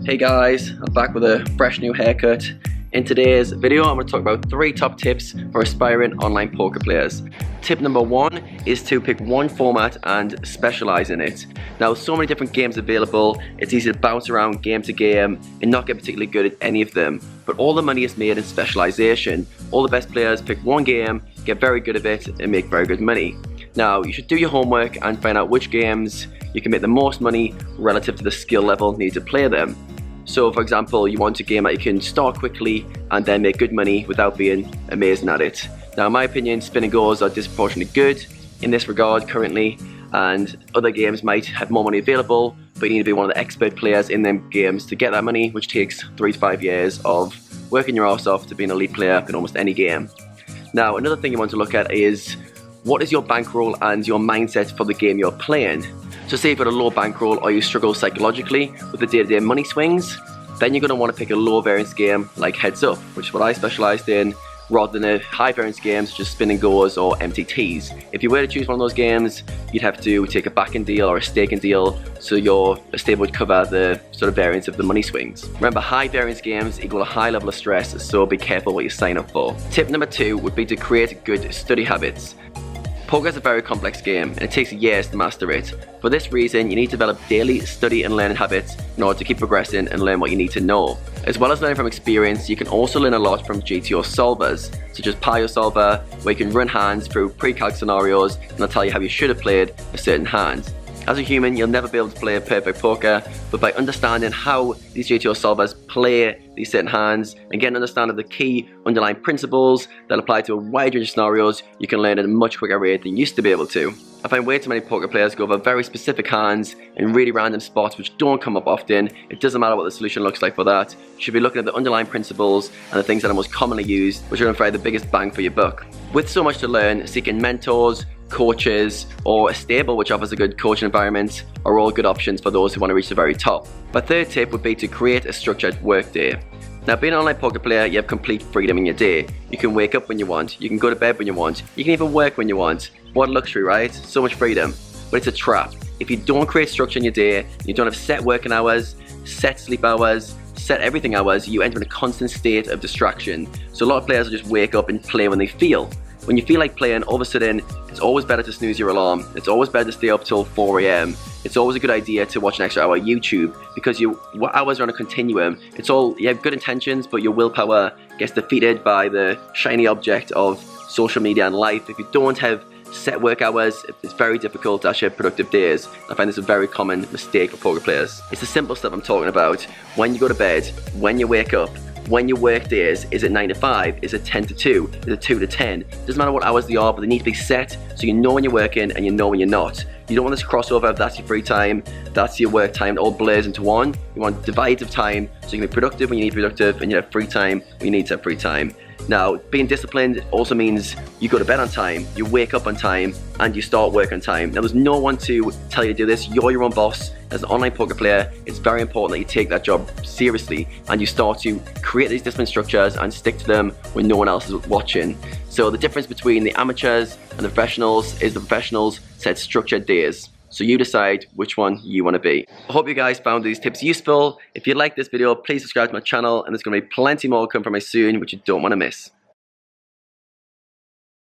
Hey guys, I'm back with a fresh new haircut. In today's video, I'm going to talk about 3 top tips for aspiring online poker players. Tip number 1 is to pick one format and specialize in it. Now, so many different games available, it's easy to bounce around game to game and not get particularly good at any of them. But all the money is made in specialization. All the best players pick one game, get very good at it, and make very good money. Now, you should do your homework and find out which games you can make the most money relative to the skill level needed to play them. So for example, you want a game that you can start quickly and then make good money without being amazing at it. Now in my opinion, spin and goes are disproportionately good in this regard currently, and other games might have more money available, but you need to be one of the expert players in them games to get that money, which takes 3 to 5 years of working your ass off to be an elite player in almost any game. Now another thing you want to look at is what is your bankroll and your mindset for the game you're playing. So say you've got a low bankroll or you struggle psychologically with the day-to-day money swings, then you're going to want to pick a low variance game like Heads Up, which is what I specialized in, rather than a high variance game such as Spin and Goes or MTTs. If you were to choose one of those games, you'd have to take a back-end deal or a stake-in deal so your stake would cover the sort of variance of the money swings. Remember, high variance games equal a high level of stress, so be careful what you sign up for. Tip number 2 would be to create good study habits. Poker is a very complex game and it takes years to master it. For this reason, you need to develop daily study and learning habits in order to keep progressing and learn what you need to know. As well as learning from experience, you can also learn a lot from GTO solvers, such as Pio Solver, where you can run hands through pre-calc scenarios and they'll tell you how you should have played a certain hand. As a human, you'll never be able to play a perfect poker, but by understanding how these GTO solvers play these certain hands and get an understanding of the key underlying principles that apply to a wide range of scenarios, you can learn at a much quicker rate than you used to be able to. I find way too many poker players go over very specific hands in really random spots which don't come up often. It doesn't matter what the solution looks like for that. You should be looking at the underlying principles and the things that are most commonly used, which are going to provide the biggest bang for your buck. With so much to learn, seeking mentors, coaches, or a stable which offers a good coaching environment are all good options for those who want to reach the very top. My third tip would be to create a structured work day. Now, being an online poker player, you have complete freedom in your day. You can wake up when you want, you can go to bed when you want, you can even work when you want. What luxury, right? So much freedom. But it's a trap. If you don't create structure in your day, you don't have set working hours, set sleep hours, set everything hours, you enter in a constant state of distraction. So a lot of players will just wake up and play when they feel. When you feel like playing, all of a sudden, it's always better to snooze your alarm. It's always better to stay up till 4 AM. It's always a good idea to watch an extra hour of YouTube because your hours are on a continuum. You have good intentions, but your willpower gets defeated by the shiny object of social media and life. If you don't have set work hours, it's very difficult to actually have productive days. I find this a very common mistake for poker players. It's the simple stuff I'm talking about. When you go to bed, when you wake up, when your work days, is it 9 to 5? Is it 10 to 2? Is it 2 to 10? Doesn't matter what hours they are, but they need to be set so you know when you're working and you know when you're not. You don't want this crossover, that's your free time, that's your work time, it all blurs into one. You want divides of time so you can be productive when you need to be productive and you have free time when you need to have free time. Now, being disciplined also means you go to bed on time, you wake up on time, and you start work on time. Now, there's no one to tell you to do this. You're your own boss. As an online poker player, it's very important that you take that job seriously and you start to create these discipline structures and stick to them when no one else is watching. So the difference between the amateurs and the professionals is the professionals set structured days. So you decide which one you want to be. I hope you guys found these tips useful. If you like this video, please subscribe to my channel, and there's going to be plenty more coming from me soon, which you don't want to miss.